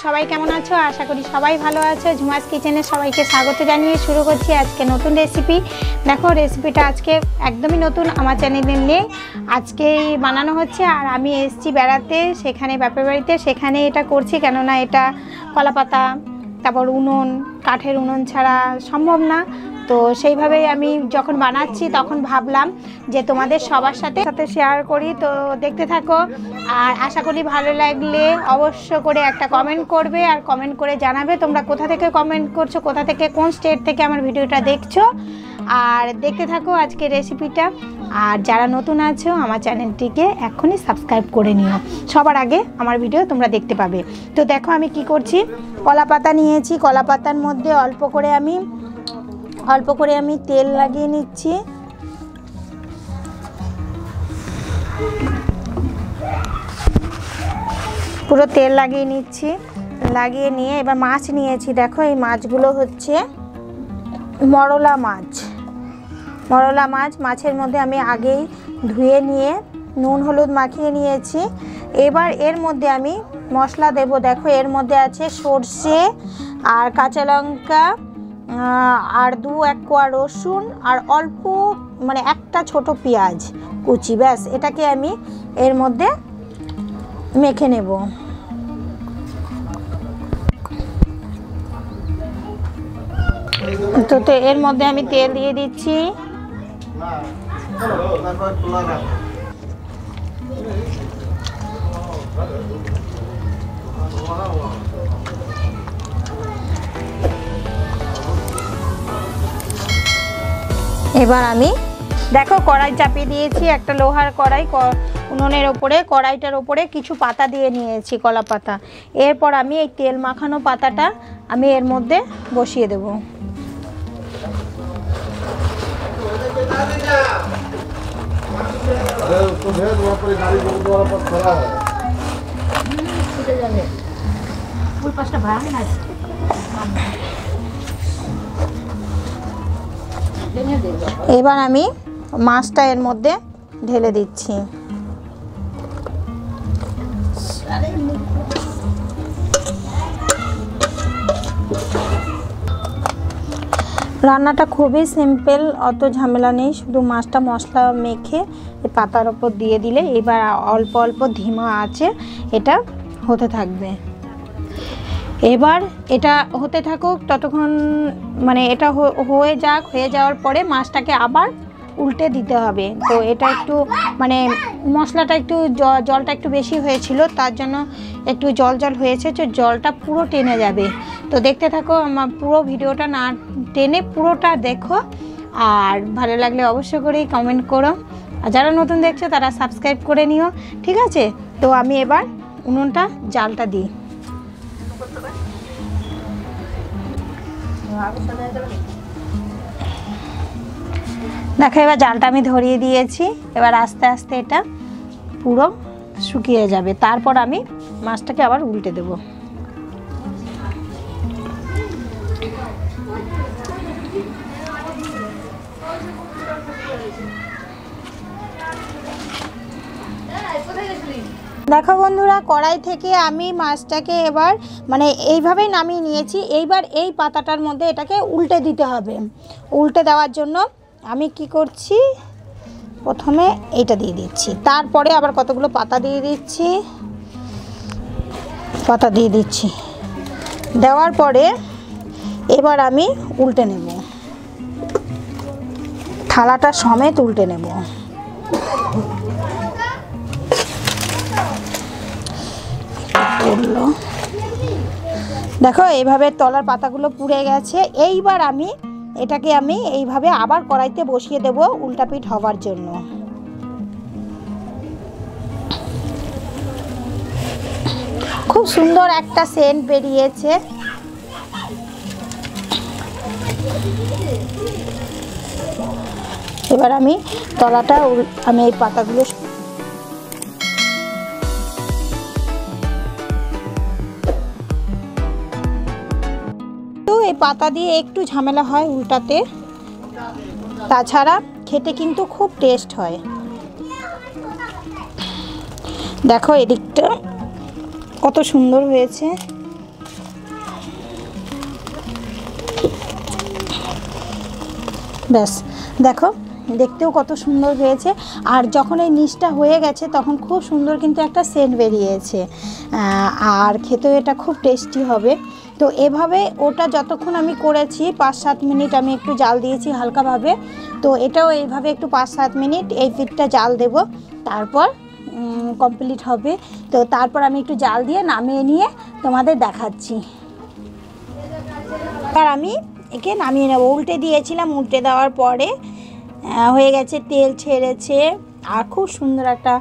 সবাই কেমন আছো? আশা করি সবাই ভালো আছো। ঝুমাস কিচেনে সবাইকে স্বাগত জানিয়ে শুরু করছি আজকে নতুন রেসিপি। দেখো রেসিপিটা আজকে একদমই নতুন, আমার চ্যানেলে নেই, আজকেই বানানো হচ্ছে। আর আমি এসেছি বেড়াতে, সেখানে বাপের বাড়িতে, সেখানে এটা করছি। কেননা এটা কলাপাতা, তারপর উনুন, কাঠের উনুন ছাড়া সম্ভব না। তো সেইভাবেই আমি যখন বানাচ্ছি তখন ভাবলাম যে তোমাদের সবার সাথে শেয়ার করি। তো দেখতে থাকো, আর আশা করি ভালো লাগলে অবশ্য করে একটা কমেন্ট করবে, আর কমেন্ট করে জানাবে তোমরা কোথা থেকে কমেন্ট করছো, কোথা থেকে, কোন স্টেট থেকে আমার ভিডিওটা দেখছো। আর দেখতে থাকো আজকে রেসিপিটা। আর যারা নতুন আছো আমার চ্যানেলটিকে এখনই সাবস্ক্রাইব করে নিও, সবার আগে আমার ভিডিও তোমরা দেখতে পাবে। তো দেখো আমি কি করছি, কলা পাতা নিয়েছি, কলা পাতার মধ্যে অল্প করে আমি তেল লাগিয়ে নিচ্ছি। পুরো তেল লাগিয়ে নিচ্ছি, লাগিয়ে নিয়ে এবার মাছ নিয়েছি। দেখো এই মাছগুলো হচ্ছে মরলা মাছ। মাছের মধ্যে আমি আগেই ধুয়ে নিয়ে নুন হলুদ মাখিয়ে নিয়েছি। এবার এর মধ্যে আমি মশলা দেব। দেখো এর মধ্যে আছে সর্ষে আর কাঁচা লঙ্কা আর 2-1 কোয়া রসুন আর অল্প মানে একটা ছোট পেঁয়াজ কুচি, ব্যাস এটাকে আমি এর মধ্যে মেখে নেব। তো এর মধ্যে আমি তেল দিয়ে দিচ্ছি। এবার আমি দেখো কড়াই চাপিয়ে দিয়েছি, একটা লোহার কড়াই, উনুনের ওপরে, কড়াইটার ওপরে কিছু পাতা দিয়ে নিয়েছি, কলা পাতা। এরপর আমি এই তেল মাখানো পাতাটা আমি এর মধ্যে বসিয়ে দেব। এবার আমি মাছটা এর মধ্যে ঢেলে দিচ্ছি। রান্নাটা খুবই সিম্পল, অত ঝামেলা নেই, শুধু মাছটা মশলা মেখে এই পাতার ওপর দিয়ে দিলে এবার অল্প অল্প ধিমা আছে এটা হতে থাকবে। এবার এটা হতে থাকুক ততক্ষণ, মানে এটা হয়ে যাওয়ার পরে মাছটাকে আবার উল্টে দিতে হবে। তো এটা একটু মানে মশলাটা একটু জলটা একটু বেশি হয়েছিল, তার জন্য একটু জল হয়েছে, তো জলটা পুরো টেনে যাবে। তো দেখতে থাকো, আমার পুরো ভিডিওটা না টেনে পুরোটা দেখো। আর ভালো লাগলে অবশ্য করেই কমেন্ট করো, আর যারা নতুন দেখছো তারা সাবস্ক্রাইব করে নিও, ঠিক আছে? তো আমি এবার উনুনটা জালটা দিই। দেখো এবার জালটা আমি ধরিয়ে দিয়েছি। এবার আস্তে আস্তে এটা পুরো শুকিয়ে যাবে, তারপর আমি মাছটাকে আবার উল্টে দেব। দেখো বন্ধুরা, কড়াই থেকে আমি মাছটাকে এবার মানে এইভাবেই নামিয়ে নিয়েছি। এইবার এই পাতাটার মধ্যে এটাকে উল্টে দিতে হবে। উল্টে দেওয়ার জন্য আমি কি করছি, প্রথমে এইটা দিয়ে দিচ্ছি, তারপরে আবার কতগুলো পাতা দিয়ে দিচ্ছি। দেওয়ার পরে এবার আমি উল্টে নেব, থালাটা সমেত উল্টে নেব। দেখো এইভাবে তলার পাতাগুলো পুড়ে গেছে। এইবার আমি এটাকে এইভাবে আবার কড়াইতে বসিয়ে দেব উল্টাপিঠ হওয়ার জন্য। খুব সুন্দর একটা সেন্ট বেরিয়েছে। এবার আমি তলাটা এই পাতাগুলো এই পাতা দিয়ে একটু ঝামেলা হয় উল্টাতে, তাছাড়া খেতে কিন্তু খুব টেস্ট হয়। দেখো এদিকটা কত সুন্দর হয়েছে। ব্যাস দেখো দেখতেও কত সুন্দর হয়েছে। আর যখন এই নিচটা হয়ে গেছে তখন খুব সুন্দর কিন্তু একটা সেন্ট বেরিয়েছে, আর খেতেও এটা খুব টেস্টি হবে। তো এভাবে ওটা যতক্ষণ আমি করেছি 5-7 মিনিট আমি একটু জাল দিয়েছি হালকাভাবে। তো এটাও এইভাবে একটু 5-7 মিনিট এই পিঠটা জাল দেব, তারপর কমপ্লিট হবে। তো তারপর আমি একটু জাল দিয়ে নামিয়ে নিয়ে তোমাদের দেখাচ্ছি। আর আমি একে নামিয়ে নেব। উল্টে দিয়েছিলাম, উল্টে দেওয়ার পরে হয়ে গেছে, তেল ছেড়েছে আর খুব সুন্দর একটা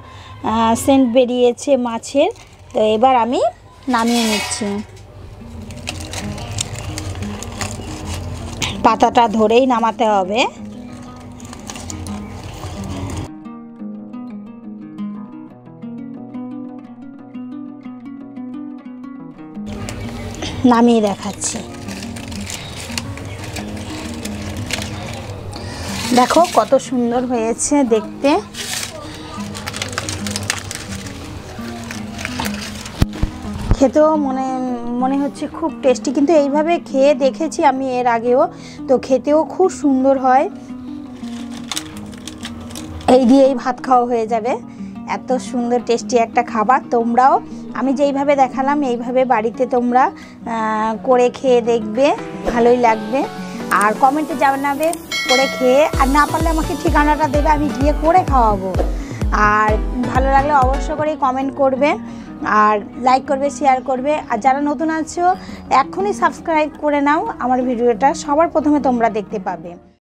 সেন্ট বেরিয়েছে মাছের। তো এবার আমি নামিয়ে নিচ্ছি। পাতাটা ধরেই নামাতে হবে। নামিয়ে দেখাচ্ছি। দেখো কত সুন্দর হয়েছে দেখতে। খেতেও মনে হচ্ছে খুব টেস্টি, কিন্তু এইভাবে খেয়ে দেখেছি আমি এর আগেও, তো খেতেও খুব সুন্দর হয়। এই দিয়েই ভাত খাওয়া হয়ে যাবে, এত সুন্দর টেস্টি একটা খাবার। তোমরাও আমি যেইভাবে দেখালাম এইভাবে বাড়িতে তোমরা করে খেয়ে দেখবে, ভালোই লাগবে। আর কমেন্টে জানাবে করে খেয়ে, আর না পারলে আমাকে ঠিকানাটা দেবে, আমি গিয়ে করে খাওয়াবো। আর ভালো লাগলে অবশ্য করে কমেন্ট করবে, আর লাইক করবে, শেয়ার করবে। আর যারা নতুন আছো এখনই সাবস্ক্রাইব করে নাও, আমার ভিডিওটা সবার প্রথমে তোমরা দেখতে পাবে।